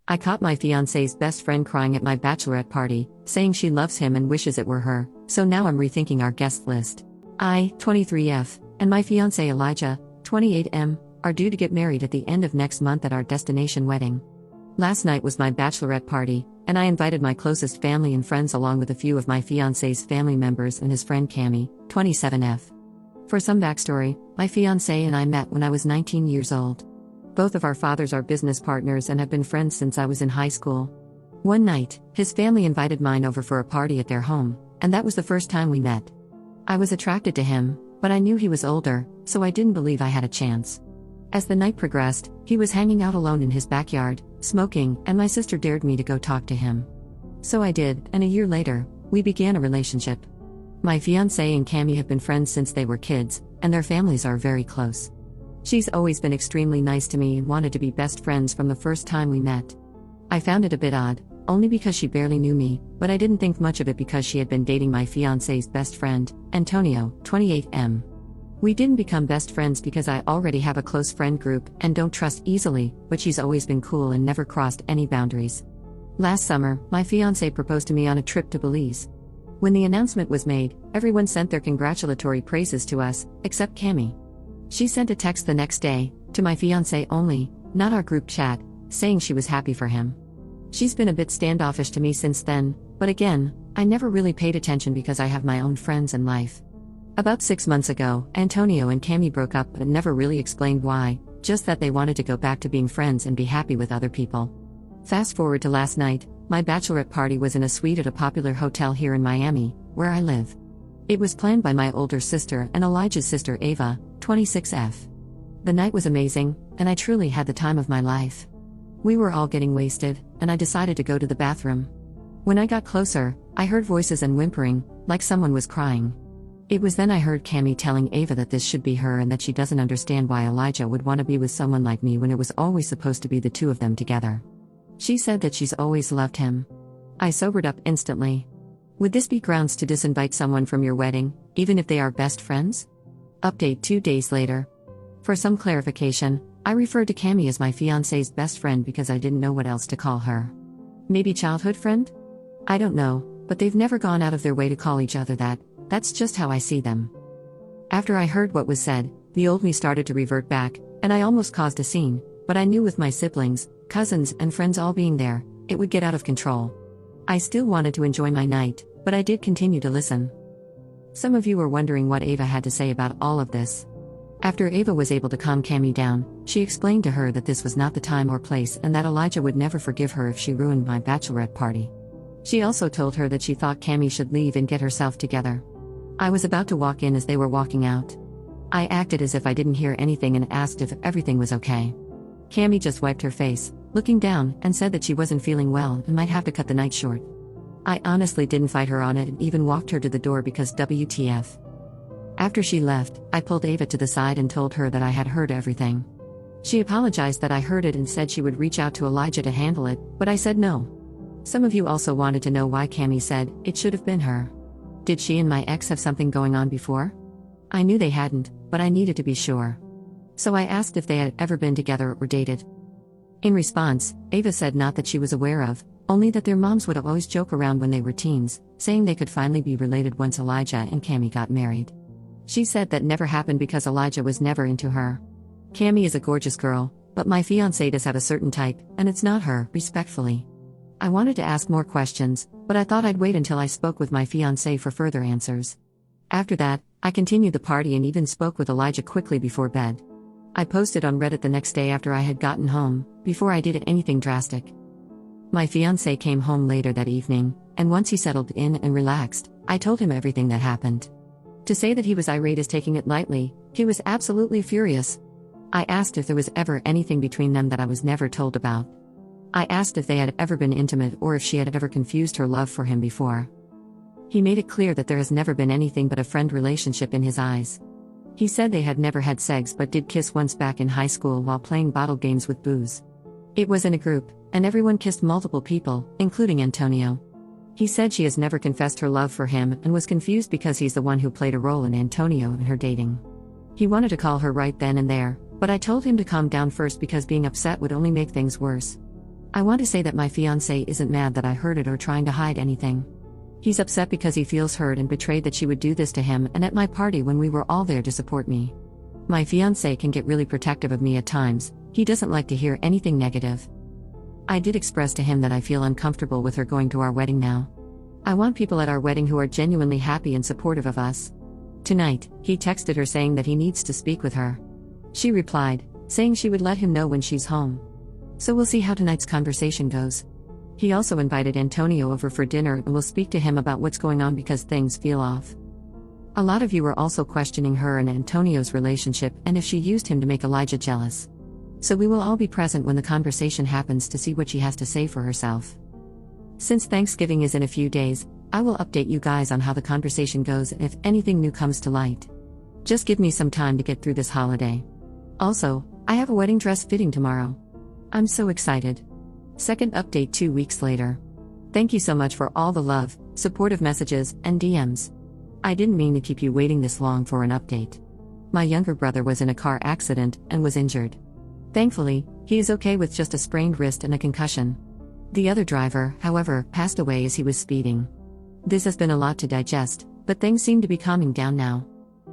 I caught my fiance's best friend crying at my bachelorette party, saying she loves him and wishes it were her, so now I'm rethinking our guest list. I, 23F, and my fiance Elijah, 28M, are due to get married at the end of next month at our destination wedding. Last night was my bachelorette party, and I invited my closest family and friends along with a few of my fiance's family members and his friend Cami, 27F. For some backstory, my fiance and I met when I was 19 years old. Both of our fathers are business partners and have been friends since I was in high school. One night, his family invited mine over for a party at their home, and that was the first time we met. I was attracted to him, but I knew he was older, so I didn't believe I had a chance. As the night progressed, he was hanging out alone in his backyard, smoking, and my sister dared me to go talk to him. So I did, and a year later, we began a relationship. My fiancé and Cami have been friends since they were kids, and their families are very close. She's always been extremely nice to me and wanted to be best friends from the first time we met. I found it a bit odd, only because she barely knew me, but I didn't think much of it because she had been dating my fiancé's best friend, Antonio, 28M. We didn't become best friends because I already have a close friend group and don't trust easily, but she's always been cool and never crossed any boundaries. Last summer, my fiancé proposed to me on a trip to Belize. When the announcement was made, everyone sent their congratulatory praises to us, except Cami. She sent a text the next day, to my fiancé only, not our group chat, saying she was happy for him. She's been a bit standoffish to me since then, but again, I never really paid attention because I have my own friends and life. About 6 months ago, Antonio and Cami broke up but never really explained why, just that they wanted to go back to being friends and be happy with other people. Fast forward to last night, my bachelorette party was in a suite at a popular hotel here in Miami, where I live. It was planned by my older sister and Elijah's sister Ava, 26F. The night was amazing, and I truly had the time of my life. We were all getting wasted, and I decided to go to the bathroom. When I got closer, I heard voices and whimpering, like someone was crying. It was then I heard Cami telling Ava that this should be her and that she doesn't understand why Elijah would want to be with someone like me when it was always supposed to be the two of them together. She said that she's always loved him. I sobered up instantly. Would this be grounds to disinvite someone from your wedding, even if they are best friends? Update 2 days later. For some clarification, I referred to Cami as my fiancé's best friend because I didn't know what else to call her. Maybe childhood friend? I don't know, but they've never gone out of their way to call each other that. That's just how I see them. After I heard what was said, the old me started to revert back, and I almost caused a scene, but I knew with my siblings, cousins, and friends all being there, it would get out of control. I still wanted to enjoy my night, but I did continue to listen. Some of you were wondering what Ava had to say about all of this. After Ava was able to calm Cami down, she explained to her that this was not the time or place and that Elijah would never forgive her if she ruined my bachelorette party. She also told her that she thought Cami should leave and get herself together. I was about to walk in as they were walking out. I acted as if I didn't hear anything and asked if everything was okay. Cami just wiped her face, looking down, and said that she wasn't feeling well and might have to cut the night short. I honestly didn't fight her on it and even walked her to the door because WTF. After she left, I pulled Ava to the side and told her that I had heard everything. She apologized that I heard it and said she would reach out to Elijah to handle it, but I said no. Some of you also wanted to know why Cami said it should have been her. Did she and my ex have something going on before? I knew they hadn't, but I needed to be sure. So I asked if they had ever been together or dated. In response, Ava said not that she was aware of, only that their moms would always joke around when they were teens, saying they could finally be related once Elijah and Cami got married. She said that never happened because Elijah was never into her. Cami is a gorgeous girl, but my fiancé does have a certain type, and it's not her, respectfully. I wanted to ask more questions, but I thought I'd wait until I spoke with my fiancé for further answers. After that, I continued the party and even spoke with Elijah quickly before bed. I posted on Reddit the next day after I had gotten home, before I did anything drastic. My fiancé came home later that evening, and once he settled in and relaxed, I told him everything that happened. To say that he was irate is taking it lightly, he was absolutely furious. I asked if there was ever anything between them that I was never told about. I asked if they had ever been intimate or if she had ever confused her love for him before. He made it clear that there has never been anything but a friend relationship in his eyes. He said they had never had sex but did kiss once back in high school while playing bottle games with booze. It was in a group, and everyone kissed multiple people, including Antonio. He said she has never confessed her love for him and was confused because he's the one who played a role in Antonio and her dating. He wanted to call her right then and there, but I told him to calm down first because being upset would only make things worse. I want to say that my fiance isn't mad that I heard it or trying to hide anything. He's upset because he feels hurt and betrayed that she would do this to him and at my party when we were all there to support me. My fiance can get really protective of me at times. He doesn't like to hear anything negative. I did express to him that I feel uncomfortable with her going to our wedding now. I want people at our wedding who are genuinely happy and supportive of us. Tonight, he texted her saying that he needs to speak with her. She replied, saying she would let him know when she's home. So we'll see how tonight's conversation goes. He also invited Antonio over for dinner and will speak to him about what's going on because things feel off. A lot of you are also questioning her and Antonio's relationship and if she used him to make Elijah jealous. So we will all be present when the conversation happens to see what she has to say for herself. Since Thanksgiving is in a few days, I will update you guys on how the conversation goes and if anything new comes to light. Just give me some time to get through this holiday. Also, I have a wedding dress fitting tomorrow. I'm so excited. Second update 2 weeks later. Thank you so much for all the love, supportive messages, and DMs. I didn't mean to keep you waiting this long for an update. My younger brother was in a car accident and was injured. Thankfully, he is okay with just a sprained wrist and a concussion. The other driver, however, passed away as he was speeding. This has been a lot to digest, but things seem to be calming down now.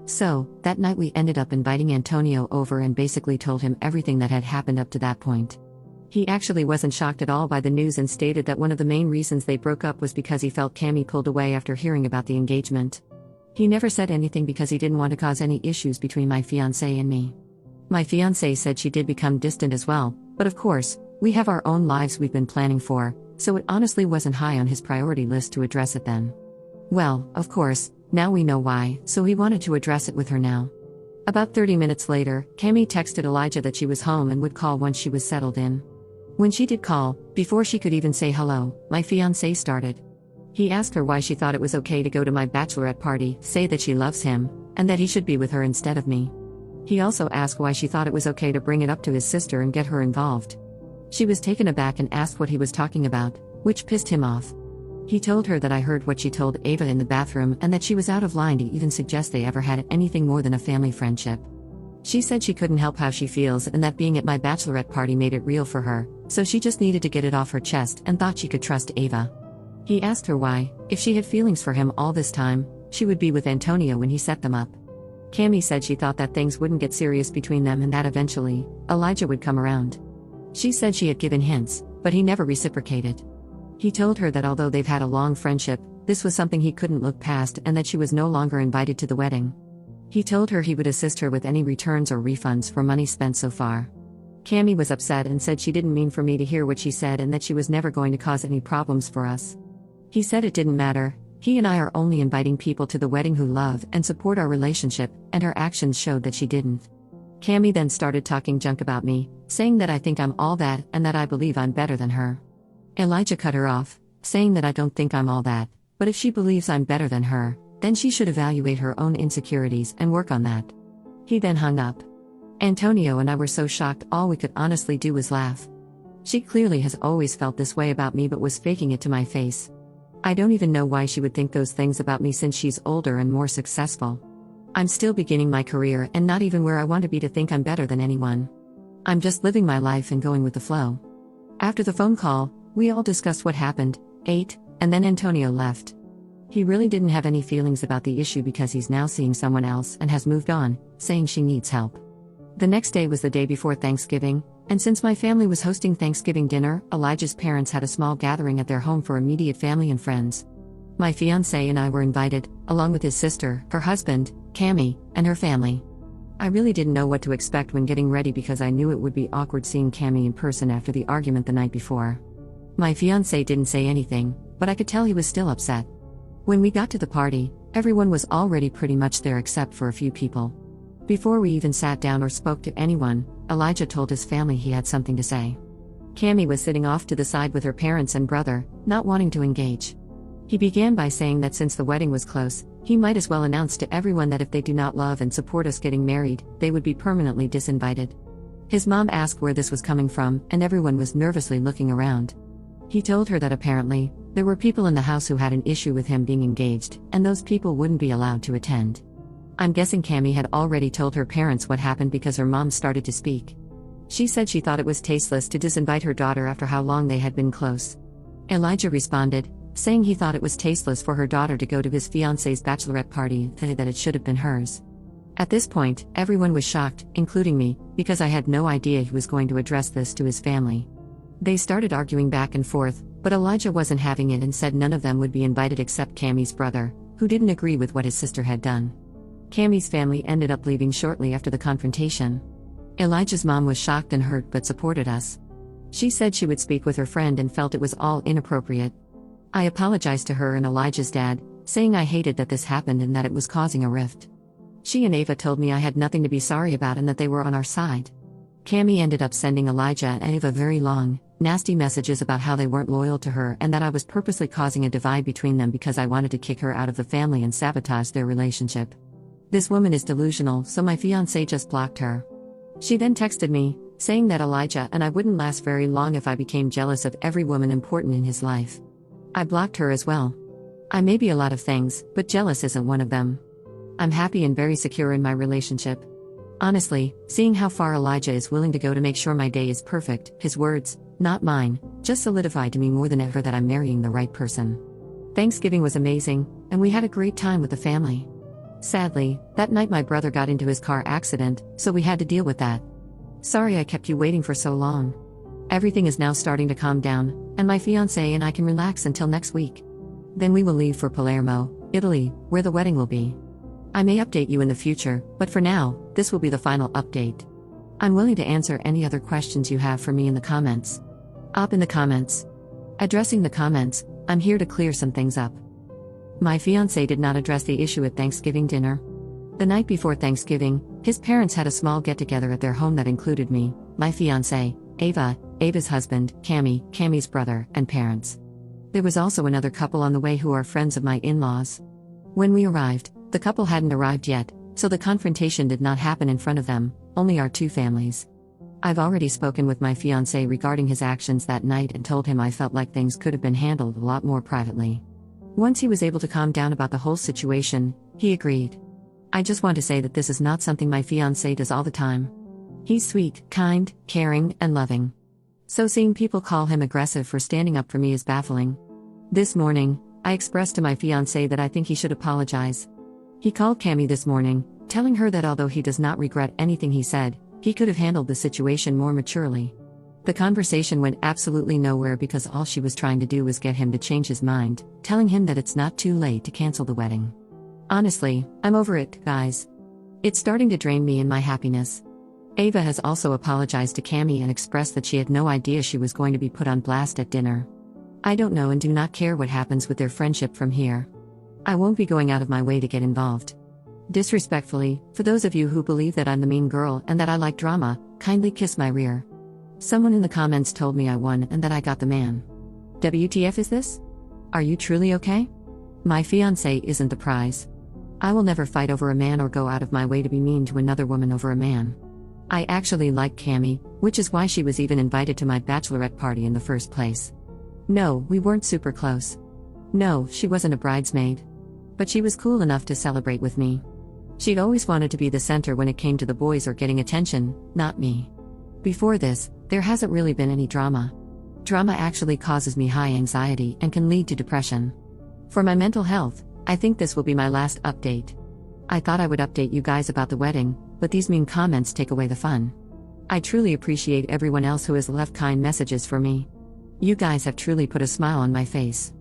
So, that night we ended up inviting Antonio over and basically told him everything that had happened up to that point. He actually wasn't shocked at all by the news and stated that one of the main reasons they broke up was because he felt Cammy pulled away after hearing about the engagement. He never said anything because he didn't want to cause any issues between my fiancé and me. My fiancé said she did become distant as well, but of course, we have our own lives we've been planning for, so it honestly wasn't high on his priority list to address it then. Well, of course, now we know why, so he wanted to address it with her now. About 30 minutes later, Cammy texted Elijah that she was home and would call once she was settled in. When she did call, before she could even say hello, my fiancé started. He asked her why she thought it was okay to go to my bachelorette party, say that she loves him, and that he should be with her instead of me. He also asked why she thought it was okay to bring it up to his sister and get her involved. She was taken aback and asked what he was talking about, which pissed him off. He told her that I heard what she told Ava in the bathroom and that she was out of line to even suggest they ever had anything more than a family friendship. She said she couldn't help how she feels and that being at my bachelorette party made it real for her, so she just needed to get it off her chest and thought she could trust Ava. He asked her why, if she had feelings for him all this time, she would be with Antonio when he set them up. Cammy said she thought that things wouldn't get serious between them and that eventually, Elijah would come around. She said she had given hints, but he never reciprocated. He told her that although they've had a long friendship, this was something he couldn't look past and that she was no longer invited to the wedding. He told her he would assist her with any returns or refunds for money spent so far. Cammy was upset and said she didn't mean for me to hear what she said and that she was never going to cause any problems for us. He said it didn't matter, he and I are only inviting people to the wedding who love and support our relationship, and her actions showed that she didn't. Cammy then started talking junk about me, saying that I think I'm all that and that I believe I'm better than her. Elijah cut her off, saying that I don't think I'm all that, but if she believes I'm better than her, then she should evaluate her own insecurities and work on that. He then hung up. Antonio and I were so shocked all we could honestly do was laugh. She clearly has always felt this way about me but was faking it to my face. I don't even know why she would think those things about me since she's older and more successful. I'm still beginning my career and not even where I want to be to think I'm better than anyone. I'm just living my life and going with the flow. After the phone call, we all discussed what happened, ate, and then Antonio left. He really didn't have any feelings about the issue because he's now seeing someone else and has moved on, saying she needs help. The next day was the day before Thanksgiving, and since my family was hosting Thanksgiving dinner, Elijah's parents had a small gathering at their home for immediate family and friends. My fiancé and I were invited, along with his sister, her husband, Cammy, and her family. I really didn't know what to expect when getting ready because I knew it would be awkward seeing Cammy in person after the argument the night before. My fiancé didn't say anything, but I could tell he was still upset. When we got to the party, everyone was already pretty much there except for a few people. Before we even sat down or spoke to anyone, Elijah told his family he had something to say. Cammy was sitting off to the side with her parents and brother, not wanting to engage. He began by saying that since the wedding was close, he might as well announce to everyone that if they do not love and support us getting married, they would be permanently disinvited. His mom asked where this was coming from, and everyone was nervously looking around. He told her that apparently, there were people in the house who had an issue with him being engaged, and those people wouldn't be allowed to attend. I'm guessing Cammy had already told her parents what happened because her mom started to speak. She said she thought it was tasteless to disinvite her daughter after how long they had been close. Elijah responded, saying he thought it was tasteless for her daughter to go to his fiance's bachelorette party, and that it should have been hers. At this point, everyone was shocked, including me, because I had no idea he was going to address this to his family. They started arguing back and forth, but Elijah wasn't having it and said none of them would be invited except Cammie's brother, who didn't agree with what his sister had done. Cammie's family ended up leaving shortly after the confrontation. Elijah's mom was shocked and hurt but supported us. She said she would speak with her friend and felt it was all inappropriate. I apologized to her and Elijah's dad, saying I hated that this happened and that it was causing a rift. She and Ava told me I had nothing to be sorry about and that they were on our side. Cammie ended up sending Elijah and Ava very long, nasty messages about how they weren't loyal to her and that I was purposely causing a divide between them because I wanted to kick her out of the family and sabotage their relationship. This woman is delusional, so my fiancé just blocked her. She then texted me, saying that Elijah and I wouldn't last very long if I became jealous of every woman important in his life. I blocked her as well. I may be a lot of things, but jealous isn't one of them. I'm happy and very secure in my relationship. Honestly, seeing how far Elijah is willing to go to make sure my day is perfect, his words, not mine, just solidified to me more than ever that I'm marrying the right person. Thanksgiving was amazing, and we had a great time with the family. Sadly, that night my brother got into his car accident, so we had to deal with that. Sorry I kept you waiting for so long. Everything is now starting to calm down, and my fiancé and I can relax until next week. Then we will leave for Palermo, Italy, where the wedding will be. I may update you in the future, but for now, this will be the final update. I'm willing to answer any other questions you have for me in the comments. Up in the comments. Addressing the comments, I'm here to clear some things up. My fiancé did not address the issue at Thanksgiving dinner. The night before Thanksgiving, his parents had a small get-together at their home that included me, my fiancé, Ava, Ava's husband, Cammie, Cammie's brother, and parents. There was also another couple on the way who are friends of my in-laws. When we arrived, the couple hadn't arrived yet, so the confrontation did not happen in front of them, only our two families. I've already spoken with my fiancé regarding his actions that night and told him I felt like things could have been handled a lot more privately. Once he was able to calm down about the whole situation, he agreed. I just want to say that this is not something my fiancé does all the time. He's sweet, kind, caring, and loving. So seeing people call him aggressive for standing up for me is baffling. This morning, I expressed to my fiancé that I think he should apologize. He called Cammie this morning, telling her that although he does not regret anything he said, he could have handled the situation more maturely. The conversation went absolutely nowhere because all she was trying to do was get him to change his mind, telling him that it's not too late to cancel the wedding. Honestly, I'm over it, guys. It's starting to drain me and my happiness. Ava has also apologized to Cammie and expressed that she had no idea she was going to be put on blast at dinner. I don't know and do not care what happens with their friendship from here. I won't be going out of my way to get involved. Disrespectfully, for those of you who believe that I'm the mean girl and that I like drama, kindly kiss my rear. Someone in the comments told me I won and that I got the man. WTF is this? Are you truly okay? My fiancé isn't the prize. I will never fight over a man or go out of my way to be mean to another woman over a man. I actually like Cammie, which is why she was even invited to my bachelorette party in the first place. No, we weren't super close. No, she wasn't a bridesmaid. But she was cool enough to celebrate with me. She'd always wanted to be the center when it came to the boys or getting attention, not me. Before this, there hasn't really been any drama. Drama actually causes me high anxiety and can lead to depression. For my mental health, I think this will be my last update. I thought I would update you guys about the wedding, but these mean comments take away the fun. I truly appreciate everyone else who has left kind messages for me. You guys have truly put a smile on my face.